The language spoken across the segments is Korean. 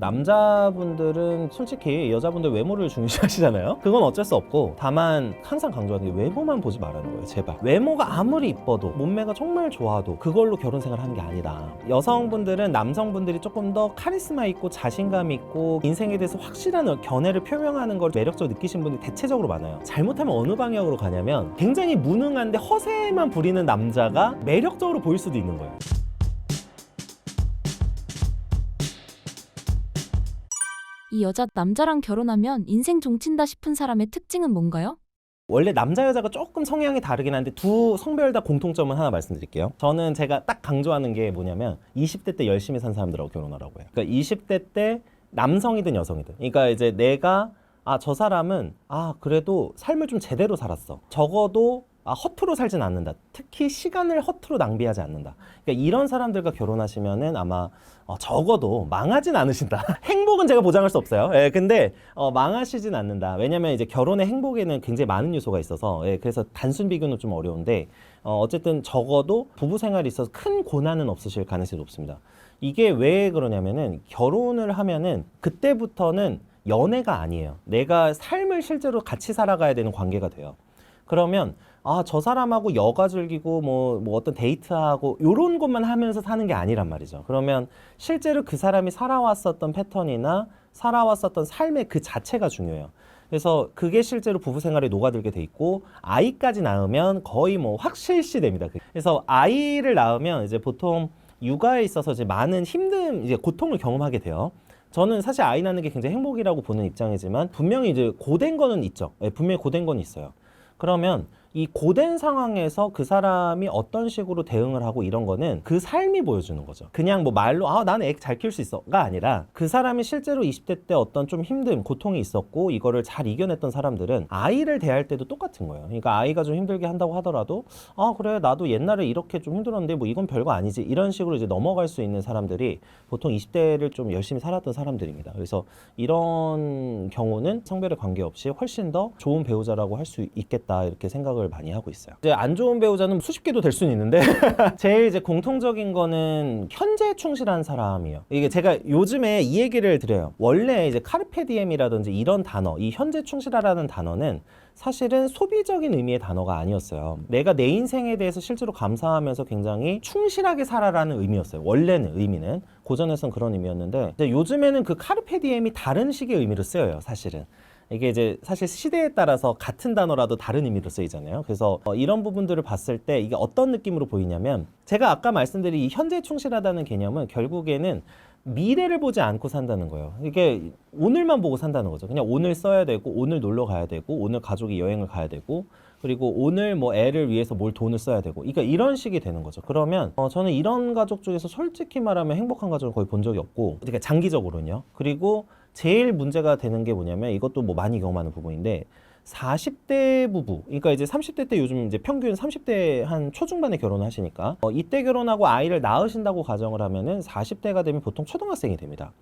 남자분들은 솔직히 여자분들 외모를 중시하시잖아요. 그건 어쩔 수 없고, 다만 항상 강조하는 게 외모만 보지 말라는 거예요. 제발. 외모가 아무리 이뻐도, 몸매가 정말 좋아도 그걸로 결혼 생활을 하는 게 아니다. 여성분들은 남성분들이 조금 더 카리스마 있고 자신감 있고 인생에 대해서 확실한 견해를 표명하는 걸 매력적으로 느끼신 분들이 대체적으로 많아요. 잘못하면 어느 방향으로 가냐면 굉장히 무능한데 허세만 부리는 남자가 매력적으로 보일 수도 있는 거예요. 이 여자 남자랑 결혼하면 인생 종친다 싶은 사람의 특징은 뭔가요? 원래 남자 여자가 조금 성향이 다르긴 한데 두 성별 다 공통점은 하나 말씀드릴게요. 저는 제가 딱 강조하는 게 뭐냐면 20대 때 열심히 산 사람들하고 결혼하라고 해요. 그러니까 20대 때 남성이든 여성이든, 그러니까 이제 내가 저 사람은 그래도 삶을 좀 제대로 살았어. 적어도 허투루 살진 않는다. 특히 시간을 허투루 낭비하지 않는다. 그러니까 이런 사람들과 결혼하시면은 아마 적어도 망하진 않으신다. 행복은 제가 보장할 수 없어요. 예, 근데 망하시진 않는다. 왜냐면 이제 결혼의 행복에는 굉장히 많은 요소가 있어서, 그래서 단순 비교는 좀 어려운데, 어쨌든 적어도 부부 생활에 있어서 큰 고난은 없으실 가능성이 높습니다. 이게 왜 그러냐면은 결혼을 하면은 그때부터는 연애가 아니에요. 내가 삶을 실제로 같이 살아가야 되는 관계가 돼요. 그러면 저 사람하고 여가 즐기고 뭐 어떤 데이트하고 요런 것만 하면서 사는 게 아니란 말이죠. 그러면 실제로 그 사람이 살아왔었던 패턴이나 살아왔었던 삶의 그 자체가 중요해요. 그래서 그게 실제로 부부 생활에 녹아들게 돼 있고, 아이까지 낳으면 거의 뭐 확실시 됩니다. 그래서 아이를 낳으면 이제 보통 육아에 있어서 이제 많은 힘든 이제 고통을 경험하게 돼요. 저는 사실 아이 낳는 게 굉장히 행복이라고 보는 입장이지만 분명히 이제 고된 거는 있죠. 분명히 고된 건 있어요. 그러면 이 고된 상황에서 그 사람이 어떤 식으로 대응을 하고 이런 거는 그 삶이 보여주는 거죠. 그냥 뭐 말로 나는 애 잘 키울 수 있어가 아니라 그 사람이 실제로 20대 때 어떤 좀 힘든 고통이 있었고 이거를 잘 이겨냈던 사람들은 아이를 대할 때도 똑같은 거예요. 그러니까 아이가 좀 힘들게 한다고 하더라도 그래 나도 옛날에 이렇게 좀 힘들었는데 뭐 이건 별거 아니지, 이런 식으로 이제 넘어갈 수 있는 사람들이 보통 20대를 좀 열심히 살았던 사람들입니다. 그래서 이런 경우는 성별에 관계없이 훨씬 더 좋은 배우자라고 할 수 있겠다, 이렇게 생각을 많이 하고 있어요. 이제 안 좋은 배우자는 수십 개도 될 수는 있는데 제일 이제 공통적인 거는 현재 충실한 사람이에요. 이게 제가 요즘에 이 얘기를 드려요. 원래 이제 카르페 디엠이라든지 이런 단어, 이 현재 충실하라는 단어는 사실은 소비적인 의미의 단어가 아니었어요. 내가 내 인생에 대해서 실제로 감사하면서 굉장히 충실하게 살아라는 의미였어요. 원래는 의미는 고전에서는 그런 의미였는데, 이제 요즘에는 그 카르페 디엠이 다른 식의 의미로 쓰여요. 사실은 이게 이제 사실 시대에 따라서 같은 단어라도 다른 의미로 쓰이잖아요. 그래서 이런 부분들을 봤을 때 이게 어떤 느낌으로 보이냐면, 제가 아까 말씀드린 이 현재 충실하다는 개념은 결국에는 미래를 보지 않고 산다는 거예요. 이게 오늘만 보고 산다는 거죠. 그냥 오늘 써야 되고, 오늘 놀러 가야 되고, 오늘 가족이 여행을 가야 되고, 그리고 오늘 뭐 애를 위해서 뭘 돈을 써야 되고, 그러니까 이런 식이 되는 거죠. 그러면 저는 이런 가족 중에서 솔직히 말하면 행복한 가족을 거의 본 적이 없고, 그러니까 장기적으로는요. 그리고 제일 문제가 되는 게 뭐냐면, 이것도 뭐 많이 경험하는 부분인데, 40대 부부, 그러니까 이제 30대 때 요즘 이제 평균 30대 한 초중반에 결혼하시니까 이때 결혼하고 아이를 낳으신다고 가정을 하면은 40대가 되면 보통 초등학생이 됩니다.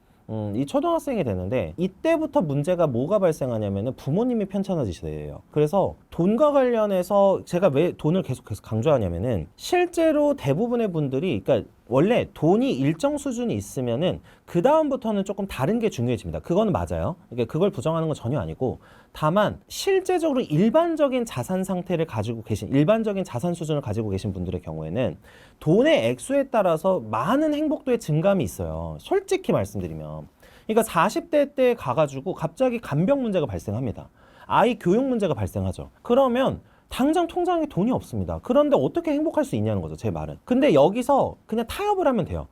이 초등학생이 되는데, 이때부터 문제가 뭐가 발생하냐면은 부모님이 편찮아지세요. 그래서 돈과 관련해서 제가 왜 돈을 계속 강조하냐면은, 실제로 대부분의 분들이, 그러니까 원래 돈이 일정 수준이 있으면은 그 다음부터는 조금 다른 게 중요해집니다. 그거는 맞아요. 그러니까 그걸 부정하는 건 전혀 아니고, 다만 실제적으로 일반적인 자산 상태를 가지고 계신, 일반적인 자산 수준을 가지고 계신 분들의 경우에는 돈의 액수에 따라서 많은 행복도의 증감이 있어요. 솔직히 말씀드리면. 그러니까 40대 때 가가지고 갑자기 간병 문제가 발생합니다. 아이 교육 문제가 발생하죠. 그러면 당장 통장에 돈이 없습니다. 그런데 어떻게 행복할 수 있냐는 거죠, 제 말은. 근데 여기서 그냥 타협을 하면 돼요.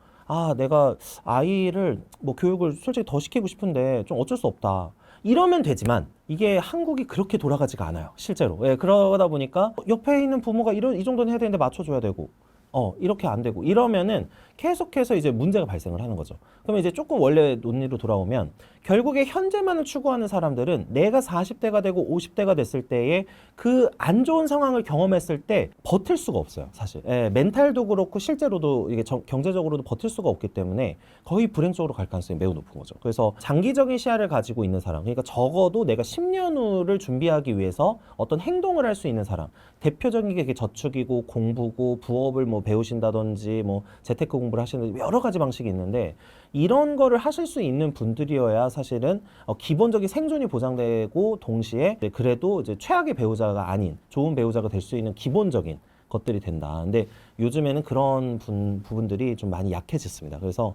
내가 아이를 뭐 교육을 솔직히 더 시키고 싶은데 좀 어쩔 수 없다, 이러면 되지만 이게 한국이 그렇게 돌아가지가 않아요, 실제로. 그러다 보니까 옆에 있는 부모가 이 정도는 해야 되는데 맞춰줘야 되고, 이렇게 안 되고, 이러면은 계속해서 이제 문제가 발생을 하는 거죠. 그러면 이제 조금 원래 논리로 돌아오면, 결국에 현재만을 추구하는 사람들은 내가 40대가 되고 50대가 됐을 때에 그 안 좋은 상황을 경험했을 때 버틸 수가 없어요, 사실. 멘탈도 그렇고 실제로도 이게 경제적으로도 버틸 수가 없기 때문에 거의 불행 쪽으로 갈 가능성이 매우 높은 거죠. 그래서 장기적인 시야를 가지고 있는 사람, 그러니까 적어도 내가 10년 후를 준비하기 위해서 어떤 행동을 할 수 있는 사람, 대표적인 게 저축이고 공부고 부업을 뭐 배우신다든지 뭐 재테크 공부를 하시는 여러 가지 방식이 있는데, 이런 거를 하실 수 있는 분들이어야 사실은 기본적인 생존이 보장되고 동시에 이제 그래도 이제 최악의 배우자가 아닌 좋은 배우자가 될 수 있는 기본적인 것들이 된다. 근데 요즘에는 그런 부분들이 좀 많이 약해졌습니다. 그래서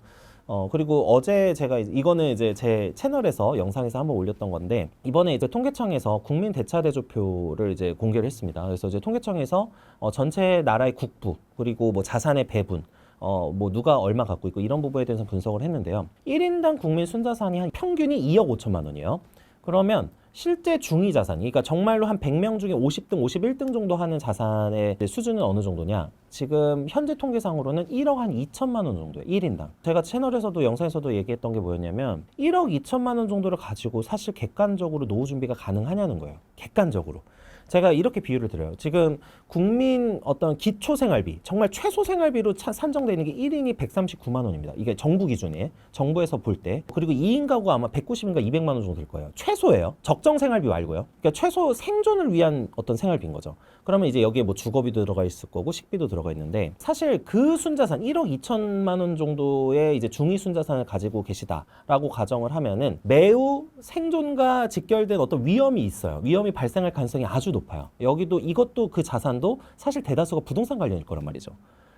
그리고 어제 제가 이거는 이제 제 채널에서 영상에서 한번 올렸던 건데, 이번에 이제 통계청에서 국민 대차대조표를 이제 공개를 했습니다. 그래서 이제 통계청에서 전체 나라의 국부 그리고 뭐 자산의 배분 뭐 누가 얼마 갖고 있고 이런 부분에 대해서 분석을 했는데요. 1인당 국민 순자산이 한 평균이 2억 5천만 원이에요. 그러면 실제 중위 자산, 그러니까 정말로 한 100명 중에 50등, 51등 정도 하는 자산의 수준은 어느 정도냐? 지금 현재 통계상으로는 1억 한 2천만 원 정도예요. 1인당. 제가 채널에서도 영상에서도 얘기했던 게 뭐였냐면 1억 2천만 원 정도를 가지고 사실 객관적으로 노후 준비가 가능하냐는 거예요. 객관적으로. 제가 이렇게 비유를 드려요. 지금 국민 어떤 기초 생활비, 정말 최소 생활비로 산정되어 있는 게 1인이 139만 원입니다. 이게 정부 기준에, 정부에서 볼 때. 그리고 2인 가구가 아마 190인가 200만 원 정도 될 거예요. 최소예요. 적정 생활비 말고요. 그러니까 최소 생존을 위한 어떤 생활비인 거죠. 그러면 이제 여기에 뭐 주거비도 들어가 있을 거고 식비도 들어가 있는데, 사실 그 순자산 1억 2천만 원 정도의 이제 중위 순자산을 가지고 계시다라고 가정을 하면은 매우 생존과 직결된 어떤 위험이 있어요. 위험이 발생할 가능성이 아주 높아요. 여기도 이것도 그 자산도 사실 대다수가 부동산 관련일 거란 말이죠.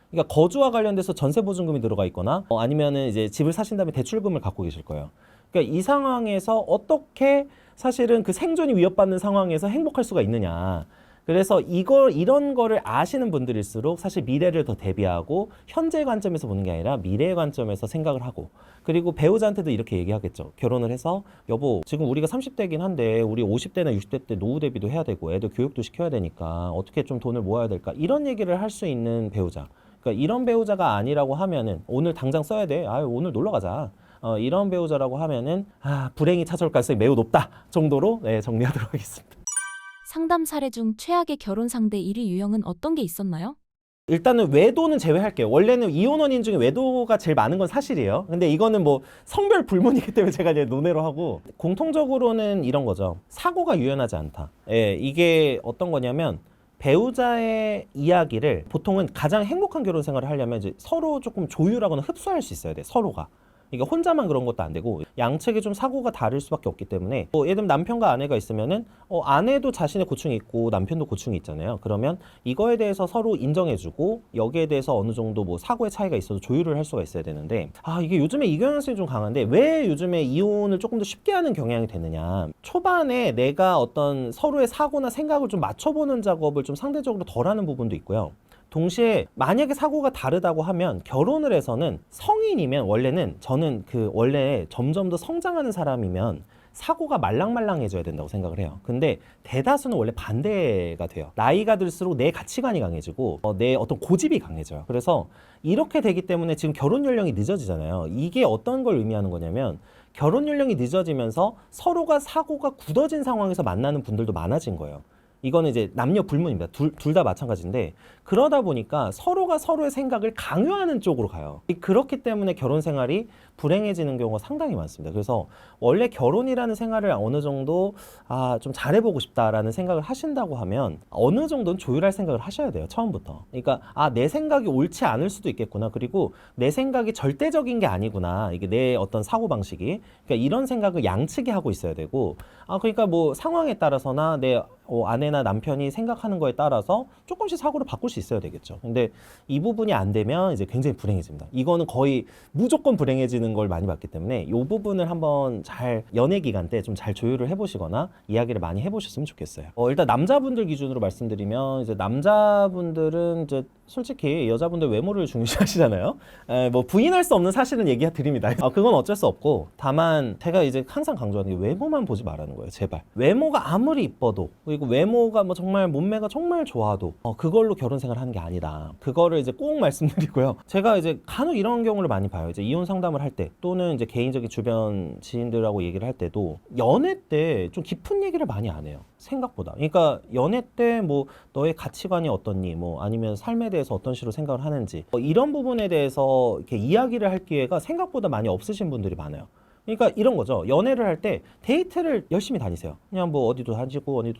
그러니까 거주와 관련돼서 전세 보증금이 들어가 있거나 아니면은 이제 집을 사신 다음에 대출금을 갖고 계실 거예요. 그러니까 이 상황에서 어떻게 사실은 그 생존이 위협받는 상황에서 행복할 수가 있느냐. 그래서 이런 거를 아시는 분들일수록 사실 미래를 더 대비하고 현재 관점에서 보는 게 아니라 미래의 관점에서 생각을 하고, 그리고 배우자한테도 이렇게 얘기하겠죠. 결혼을 해서 여보, 지금 우리가 30대긴 한데 우리 50대나 60대 때 노후 대비도 해야 되고 애들 교육도 시켜야 되니까 어떻게 좀 돈을 모아야 될까? 이런 얘기를 할 수 있는 배우자. 그러니까 이런 배우자가 아니라고 하면은 오늘 당장 써야 돼. 아유, 오늘 놀러 가자. 이런 배우자라고 하면은 불행이 찾아올 가능성이 매우 높다 정도로 정리하도록 하겠습니다. 상담 사례 중 최악의 결혼 상대 1위 유형은 어떤 게 있었나요? 일단은 외도는 제외할게요. 원래는 이혼 원인 중에 외도가 제일 많은 건 사실이에요. 근데 이거는 뭐 성별 불문이기 때문에 제가 이제 논외로 하고, 공통적으로는 이런 거죠. 사고가 유연하지 않다. 예, 이게 어떤 거냐면 배우자의 이야기를 보통은 가장 행복한 결혼 생활을 하려면 이제 서로 조금 조율하거나 흡수할 수 있어야 돼. 서로가. 그러니까 혼자만 그런 것도 안 되고 양측이 좀 사고가 다를 수밖에 없기 때문에, 예를 들면 남편과 아내가 있으면은 아내도 자신의 고충이 있고 남편도 고충이 있잖아요. 그러면 이거에 대해서 서로 인정해주고 여기에 대해서 어느 정도 뭐 사고의 차이가 있어도 조율을 할 수가 있어야 되는데, 이게 요즘에 이 경향성이 좀 강한데 왜 요즘에 이혼을 조금 더 쉽게 하는 경향이 되느냐. 초반에 내가 어떤 서로의 사고나 생각을 좀 맞춰보는 작업을 좀 상대적으로 덜 하는 부분도 있고요. 동시에 만약에 사고가 다르다고 하면 결혼을 해서는 성인이면 원래는 저는 원래 점점 더 성장하는 사람이면 사고가 말랑말랑해져야 된다고 생각을 해요. 근데 대다수는 원래 반대가 돼요. 나이가 들수록 내 가치관이 강해지고 내 어떤 고집이 강해져요. 그래서 이렇게 되기 때문에 지금 결혼 연령이 늦어지잖아요. 이게 어떤 걸 의미하는 거냐면 결혼 연령이 늦어지면서 서로가 사고가 굳어진 상황에서 만나는 분들도 많아진 거예요. 이거는 이제 남녀 불문입니다. 둘 다 마찬가지인데, 그러다 보니까 서로가 서로의 생각을 강요하는 쪽으로 가요. 그렇기 때문에 결혼 생활이 불행해지는 경우가 상당히 많습니다. 그래서 원래 결혼이라는 생활을 어느 정도 좀 잘해보고 싶다라는 생각을 하신다고 하면 어느 정도는 조율할 생각을 하셔야 돼요. 처음부터. 그러니까 내 생각이 옳지 않을 수도 있겠구나. 그리고 내 생각이 절대적인 게 아니구나. 이게 내 어떤 사고방식이. 그러니까 이런 생각을 양측이 하고 있어야 되고, 그러니까 뭐 상황에 따라서나 내 아내나 남편이 생각하는 거에 따라서 조금씩 사고를 바꿀 수 있어야 되겠죠. 근데 이 부분이 안 되면 이제 굉장히 불행해집니다. 이거는 거의 무조건 불행해지는 걸 많이 봤기 때문에 이 부분을 한번 잘 연애 기간 때 좀 잘 조율을 해보시거나 이야기를 많이 해보셨으면 좋겠어요. 일단 남자분들 기준으로 말씀드리면 이제 남자분들은 이제 솔직히 여자분들 외모를 중시하시잖아요. 뭐 부인할 수 없는 사실은 얘기 드립니다. 그건 어쩔 수 없고, 다만 제가 이제 항상 강조하는 게 외모만 보지 말라는 거예요. 제발. 외모가 아무리 이뻐도, 그리고 외모가 뭐 정말 몸매가 정말 좋아도 그걸로 결혼 생활 하는 게 아니다. 그거를 이제 꼭 말씀드리고요. 제가 이제 간혹 이런 경우를 많이 봐요. 이제 이혼 상담을 할 때 또는 이제 개인적인 주변 지인들하고 얘기를 할 때도 연애 때 좀 깊은 얘기를 많이 안 해요. 생각보다. 그러니까 연애 때 뭐 너의 가치관이 어떻니, 뭐 아니면 삶에 대해서 어떤 식으로 생각을 하는지, 이런 부분에 대해서 이렇게 이야기를 할 기회가 생각보다 많이 없으신 분들이 많아요. 그러니까 이런 거죠. 연애를 할 때 데이트를 열심히 다니세요. 그냥 뭐 어디도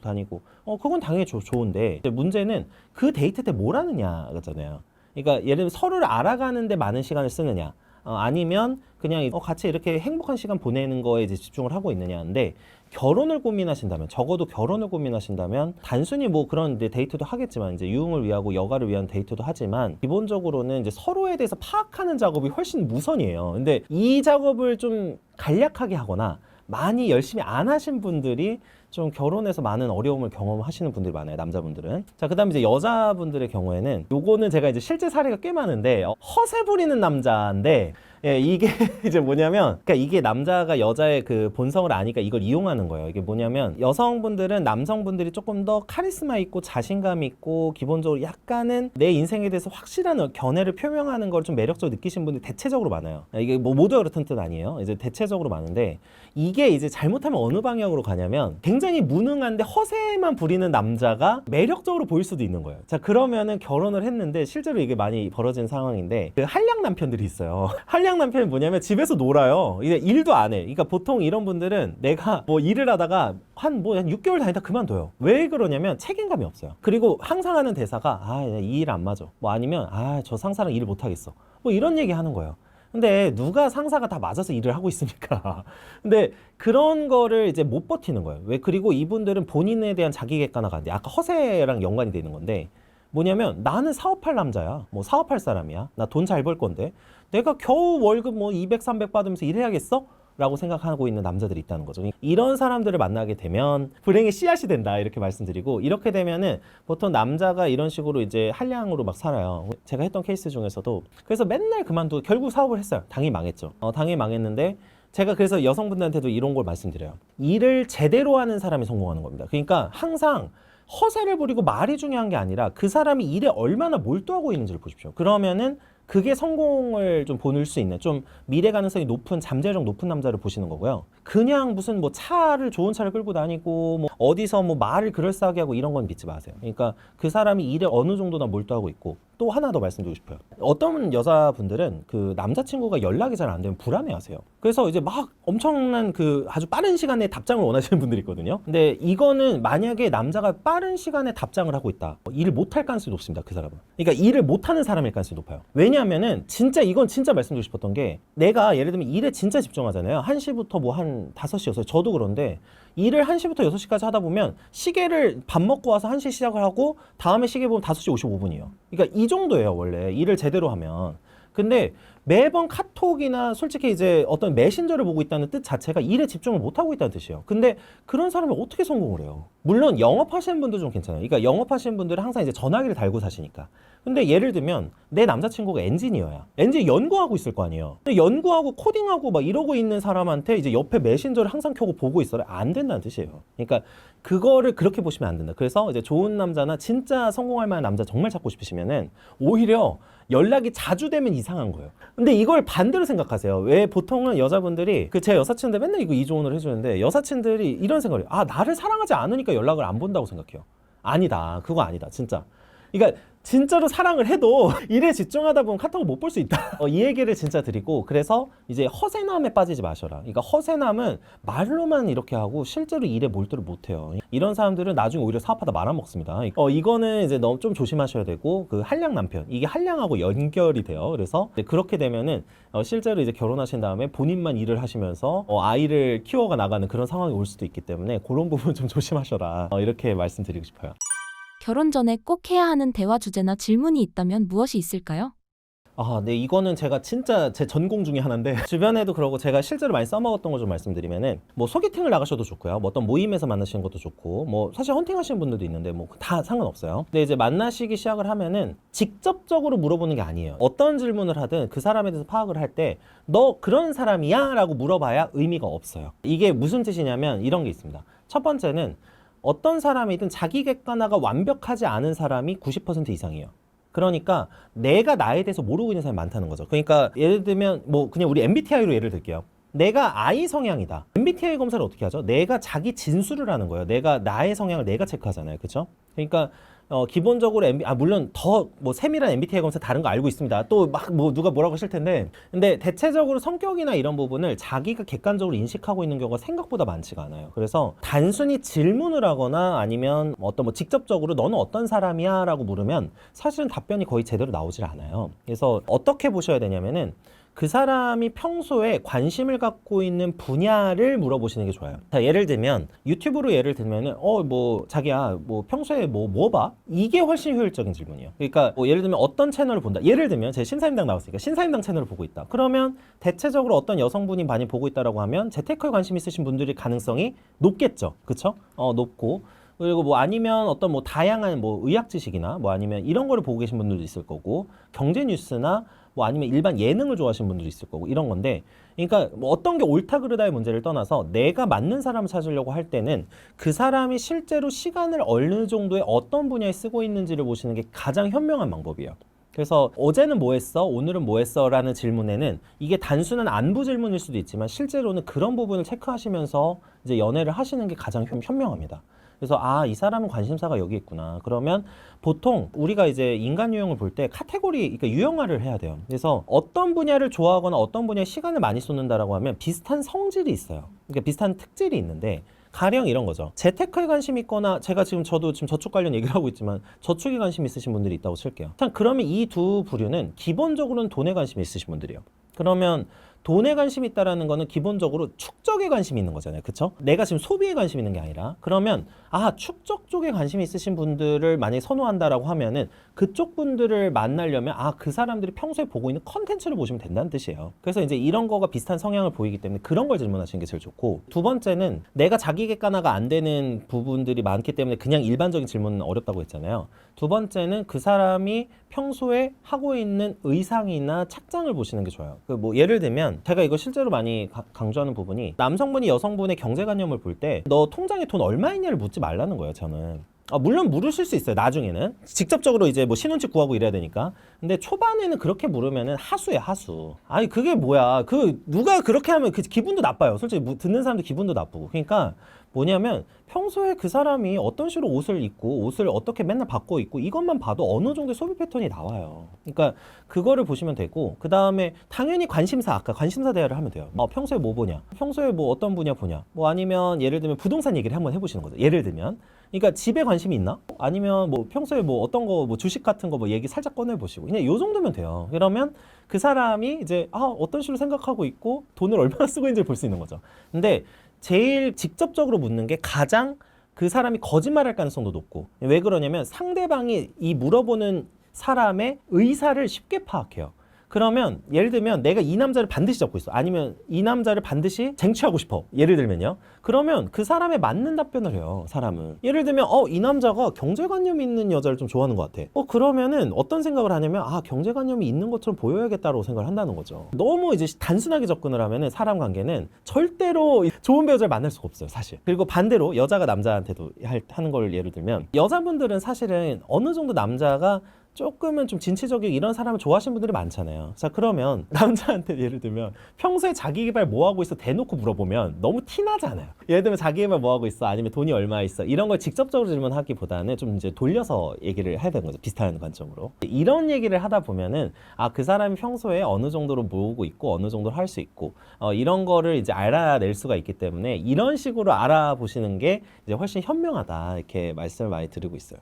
다니고 그건 당연히 좋은데, 문제는 그 데이트 때 뭘 하느냐잖아요. 그러니까 예를 들면 서로를 알아가는데 많은 시간을 쓰느냐, 아니면 그냥 같이 이렇게 행복한 시간 보내는 거에 이제 집중을 하고 있느냐인데, 결혼을 고민하신다면, 적어도 결혼을 고민하신다면 단순히 뭐 그런 이제 데이트도 하겠지만, 이제 유흥을 위하고 여가를 위한 데이트도 하지만, 기본적으로는 이제 서로에 대해서 파악하는 작업이 훨씬 우선이에요. 근데 이 작업을 좀 간략하게 하거나 많이 열심히 안 하신 분들이 좀 결혼해서 많은 어려움을 경험하시는 분들이 많아요, 남자분들은. 자, 그 다음에 이제 여자분들의 경우에는, 요거는 제가 이제 실제 사례가 꽤 많은데, 허세 부리는 남자인데, 예, 이게 이제 뭐냐면, 그러니까 이게 남자가 여자의 그 본성을 아니까 이걸 이용하는 거예요. 이게 뭐냐면, 여성분들은 남성분들이 조금 더 카리스마 있고 자신감 있고 기본적으로 약간은 내 인생에 대해서 확실한 견해를 표명하는 걸 좀 매력적으로 느끼신 분들이 대체적으로 많아요. 이게 뭐 모두가 그렇다는 뜻 아니에요. 이제 대체적으로 많은데, 이게 이제 잘못하면 어느 방향으로 가냐면, 굉장히 무능한데 허세만 부리는 남자가 매력적으로 보일 수도 있는 거예요. 자, 그러면은 결혼을 했는데, 실제로 이게 많이 벌어진 상황인데, 그 한량 남편들이 있어요. 한량 남편이 뭐냐면 집에서 놀아요. 이제 일도 안 해. 그러니까 보통 이런 분들은 내가 뭐 일을 하다가 한 6개월 다니다 그만둬요. 왜 그러냐면 책임감이 없어요. 그리고 항상 하는 대사가, 이 일 안 맞아. 뭐 아니면 저 상사랑 일을 못 하겠어. 뭐 이런 얘기 하는 거예요. 근데 누가 상사가 다 맞아서 일을 하고 있습니까? 근데 그런 거를 이제 못 버티는 거예요. 왜? 그리고 이분들은 본인에 대한 자기 객관화가 안 돼. 아까 허세랑 연관이 되는 건데, 뭐냐면 나는 사업할 남자야. 뭐 사업할 사람이야. 나 돈 잘 벌 건데 내가 겨우 월급 뭐 200, 300 받으면서 일해야겠어? 라고 생각하고 있는 남자들이 있다는 거죠. 이런 사람들을 만나게 되면 불행의 씨앗이 된다, 이렇게 말씀드리고, 이렇게 되면은 보통 남자가 이런 식으로 이제 한량으로 막 살아요. 제가 했던 케이스 중에서도 그래서 맨날 그만두고 결국 사업을 했어요. 당연히 망했죠. 당연히 망했는데, 제가 그래서 여성분들한테도 이런 걸 말씀드려요. 일을 제대로 하는 사람이 성공하는 겁니다. 그러니까 항상 허세를 부리고 말이 중요한 게 아니라 그 사람이 일에 얼마나 몰두하고 있는지를 보십시오. 그러면은 그게 성공을 좀 보낼 수 있는, 좀 미래 가능성이 높은, 잠재력 높은 남자를 보시는 거고요. 그냥 무슨 뭐 좋은 차를 끌고 다니고 뭐 어디서 뭐 말을 그럴싸하게 하고 이런 건 믿지 마세요. 그러니까 그 사람이 일에 어느 정도나 몰두하고 있고, 또 하나 더 말씀드리고 싶어요. 어떤 여자분들은 그 남자친구가 연락이 잘 안 되면 불안해하세요. 그래서 이제 막 엄청난 그 아주 빠른 시간에 답장을 원하시는 분들이 있거든요. 근데 이거는 만약에 남자가 빠른 시간에 답장을 하고 있다, 일을 못할 가능성이 높습니다, 그 사람은. 그러니까 일을 못하는 사람일 가능성이 높아요. 왜냐하면은 진짜 이건 진짜 말씀드리고 싶었던 게, 내가 예를 들면 일에 진짜 집중하잖아요. 1시부터 뭐 한 5시, 6시. 저도 그런데 일을 1시부터 6시까지 하다 보면 시계를 밥 먹고 와서 1시 시작을 하고 다음에 시계 보면 5시 55분이에요. 그러니까 이 정도예요, 원래 일을 제대로 하면. 근데 매번 카톡이나 솔직히 이제 어떤 메신저를 보고 있다는 뜻 자체가 일에 집중을 못하고 있다는 뜻이에요. 근데 그런 사람이 어떻게 성공을 해요? 물론 영업하시는 분들 좀 괜찮아요. 그러니까 영업하시는 분들은 항상 이제 전화기를 달고 사시니까. 근데 예를 들면 내 남자친구가 엔지니어야. 엔지니어 연구하고 있을 거 아니에요. 근데 연구하고 코딩하고 막 이러고 있는 사람한테 이제 옆에 메신저를 항상 켜고 보고 있어라, 안 된다는 뜻이에요. 그러니까 그거를 그렇게 보시면 안 된다. 그래서 이제 좋은 남자나 진짜 성공할 만한 남자 정말 찾고 싶으시면은 오히려 연락이 자주 되면 이상한 거예요. 근데 이걸 반대로 생각하세요. 왜 보통은 여자분들이 제 여사친들 맨날 이거 이조언을 해주는데, 여사친들이 이런 생각을 해요. 나를 사랑하지 않으니까 연락을 안 본다고 생각해요. 아니다. 그거 아니다. 진짜. 그러니까 진짜로 사랑을 해도 일에 집중하다 보면 카톡을 못 볼 수 있다. 이 얘기를 진짜 드리고, 그래서 이제 허세남에 빠지지 마셔라. 그러니까 허세남은 말로만 이렇게 하고 실제로 일에 몰두를 못 해요. 이런 사람들은 나중에 오히려 사업하다 말아먹습니다. 이거는 이제 너무 좀 조심하셔야 되고, 그 한량 남편, 이게 한량하고 연결이 돼요. 그래서 그렇게 되면은 실제로 이제 결혼하신 다음에 본인만 일을 하시면서 아이를 키워가 나가는 그런 상황이 올 수도 있기 때문에 그런 부분 좀 조심하셔라. 이렇게 말씀드리고 싶어요. 결혼 전에 꼭 해야 하는 대화 주제나 질문이 있다면 무엇이 있을까요? 네, 이거는 제가 진짜 제 전공 중에 하나인데, 주변에도 그러고 제가 실제로 많이 써먹었던 거 좀 말씀드리면은, 뭐 소개팅을 나가셔도 좋고요, 뭐 어떤 모임에서 만나시는 것도 좋고, 뭐 사실 헌팅 하시는 분들도 있는데 뭐 다 상관없어요. 근데 이제 만나시기 시작을 하면은 직접적으로 물어보는 게 아니에요. 어떤 질문을 하든 그 사람에 대해서 파악을 할 때 너 그런 사람이야? 라고 물어봐야 의미가 없어요. 이게 무슨 뜻이냐면 이런 게 있습니다. 첫 번째는 어떤 사람이든 자기 객관화가 완벽하지 않은 사람이 90% 이상이에요. 그러니까 내가 나에 대해서 모르고 있는 사람이 많다는 거죠. 그러니까 예를 들면 뭐 그냥 우리 MBTI로 예를 들게요. 내가 I 성향이다. MBTI 검사를 어떻게 하죠? 내가 자기 진술을 하는 거예요. 내가 나의 성향을 내가 체크하잖아요. 그렇죠? 그러니까 기본적으로 물론 더 뭐 세밀한 MBTI 검사 다른 거 알고 있습니다. 또 막 뭐 누가 뭐라고 하실 텐데, 근데 대체적으로 성격이나 이런 부분을 자기가 객관적으로 인식하고 있는 경우가 생각보다 많지가 않아요. 그래서 단순히 질문을 하거나 아니면 어떤 뭐 직접적으로 너는 어떤 사람이야? 라고 물으면 사실은 답변이 거의 제대로 나오질 않아요. 그래서 어떻게 보셔야 되냐면은, 그 사람이 평소에 관심을 갖고 있는 분야를 물어보시는 게 좋아요. 자, 예를 들면 유튜브로 예를 들면은 뭐 자기야 뭐 평소에 뭐 봐? 이게 훨씬 효율적인 질문이에요. 그러니까 뭐 예를 들면 어떤 채널을 본다. 예를 들면 제 신사임당 나왔으니까 신사임당 채널을 보고 있다. 그러면 대체적으로 어떤 여성분이 많이 보고 있다라고 하면 재테크에 관심 있으신 분들이 가능성이 높겠죠. 그쵸? 높고. 그리고 뭐 아니면 어떤 뭐 다양한 뭐 의학 지식이나 뭐 아니면 이런 거를 보고 계신 분들도 있을 거고, 경제 뉴스나 뭐 아니면 일반 예능을 좋아하시는 분들도 있을 거고, 이런 건데, 그러니까 뭐 어떤 게 옳다 그르다의 문제를 떠나서 내가 맞는 사람을 찾으려고 할 때는 그 사람이 실제로 시간을 어느 정도의 어떤 분야에 쓰고 있는지를 보시는 게 가장 현명한 방법이에요. 그래서 어제는 뭐 했어? 오늘은 뭐 했어? 라는 질문에는 이게 단순한 안부 질문일 수도 있지만 실제로는 그런 부분을 체크하시면서 이제 연애를 하시는 게 가장 현명합니다. 그래서 이 사람은 관심사가 여기 있구나. 그러면 보통 우리가 이제 인간 유형을 볼 때 카테고리, 그러니까 유형화를 해야 돼요. 그래서 어떤 분야를 좋아하거나 어떤 분야에 시간을 많이 쏟는다라고 하면 비슷한 성질이 있어요. 그러니까 비슷한 특질이 있는데, 가령 이런 거죠. 재테크에 관심 있거나, 저도 지금 저축 관련 얘기를 하고 있지만 저축에 관심 있으신 분들이 있다고 칠게요. 참, 그러면 이 두 부류는 기본적으로는 돈에 관심이 있으신 분들이에요. 그러면 돈에 관심이 있다라는 거는 기본적으로 축적에 관심이 있는 거잖아요. 그쵸? 내가 지금 소비에 관심이 있는 게 아니라, 그러면 축적 쪽에 관심이 있으신 분들을 만약에 선호한다라고 하면은 그쪽 분들을 만나려면 그 사람들이 평소에 보고 있는 컨텐츠를 보시면 된다는 뜻이에요. 그래서 이제 이런 거가 비슷한 성향을 보이기 때문에 그런 걸 질문하시는 게 제일 좋고, 두 번째는 내가 자기 객관화가 안 되는 부분들이 많기 때문에 그냥 일반적인 질문은 어렵다고 했잖아요. 두 번째는 그 사람이 평소에 하고 있는 의상이나 착장을 보시는 게 좋아요. 뭐 예를 들면 제가 이거 실제로 많이 강조하는 부분이, 남성분이 여성분의 경제관념을 볼 때 너 통장에 돈 얼마 있냐를 묻지 말라는 거예요. 저는 물론 물으실 수 있어요. 나중에는 직접적으로 이제 뭐 신혼집 구하고 이래야 되니까. 근데 초반에는 그렇게 물으면은 하수야, 하수. 아니 그게 뭐야, 누가 그렇게 하면 그 기분도 나빠요. 솔직히 듣는 사람도 기분도 나쁘고. 그러니까 뭐냐면 평소에 그 사람이 어떤 식으로 옷을 입고 옷을 어떻게 맨날 바꿔 입고 이것만 봐도 어느 정도의 소비 패턴이 나와요. 그러니까 그거를 보시면 되고, 그 다음에 당연히 아까 관심사 대화를 하면 돼요. 평소에 뭐 보냐, 평소에 뭐 어떤 분야 보냐, 뭐 아니면 예를 들면 부동산 얘기를 한번 해보시는 거죠. 예를 들면 그러니까 집에 관심이 있나? 아니면 뭐 평소에 뭐 어떤 거 뭐 주식 같은 거 뭐 얘기 살짝 꺼내보시고, 그냥 요 정도면 돼요. 그러면 그 사람이 이제 어떤 식으로 생각하고 있고 돈을 얼마나 쓰고 있는지를 볼 수 있는 거죠. 근데 제일 직접적으로 묻는 게 가장 그 사람이 거짓말할 가능성도 높고, 왜 그러냐면 상대방이 이 물어보는 사람의 의사를 쉽게 파악해요. 그러면 예를 들면 내가 이 남자를 반드시 잡고 있어, 아니면 이 남자를 반드시 쟁취하고 싶어, 예를 들면요. 그러면 그 사람에 맞는 답변을 해요. 사람은 예를 들면 이 남자가 경제관념이 있는 여자를 좀 좋아하는 것 같아. 그러면은 어떤 생각을 하냐면 경제관념이 있는 것처럼 보여야겠다라고 생각을 한다는 거죠. 너무 이제 단순하게 접근을 하면은 사람 관계는 절대로 좋은 배우자를 만날 수가 없어요, 사실. 그리고 반대로 여자가 남자한테도 하는 걸 예를 들면, 여자분들은 사실은 어느 정도 남자가 조금은 좀 진취적이고 이런 사람을 좋아하시는 분들이 많잖아요. 자, 그러면 남자한테 예를 들면 평소에 자기 개발 뭐 하고 있어 대놓고 물어보면 너무 티나잖아요. 예를 들면 자기 개발 뭐 하고 있어, 아니면 돈이 얼마 있어, 이런 걸 직접적으로 질문하기보다는 좀 이제 돌려서 얘기를 해야 되는 거죠. 비슷한 관점으로. 이런 얘기를 하다 보면은 그 사람이 평소에 어느 정도로 모으고 있고 어느 정도로 할 수 있고 이런 거를 이제 알아낼 수가 있기 때문에 이런 식으로 알아보시는 게 이제 훨씬 현명하다, 이렇게 말씀을 많이 드리고 있어요.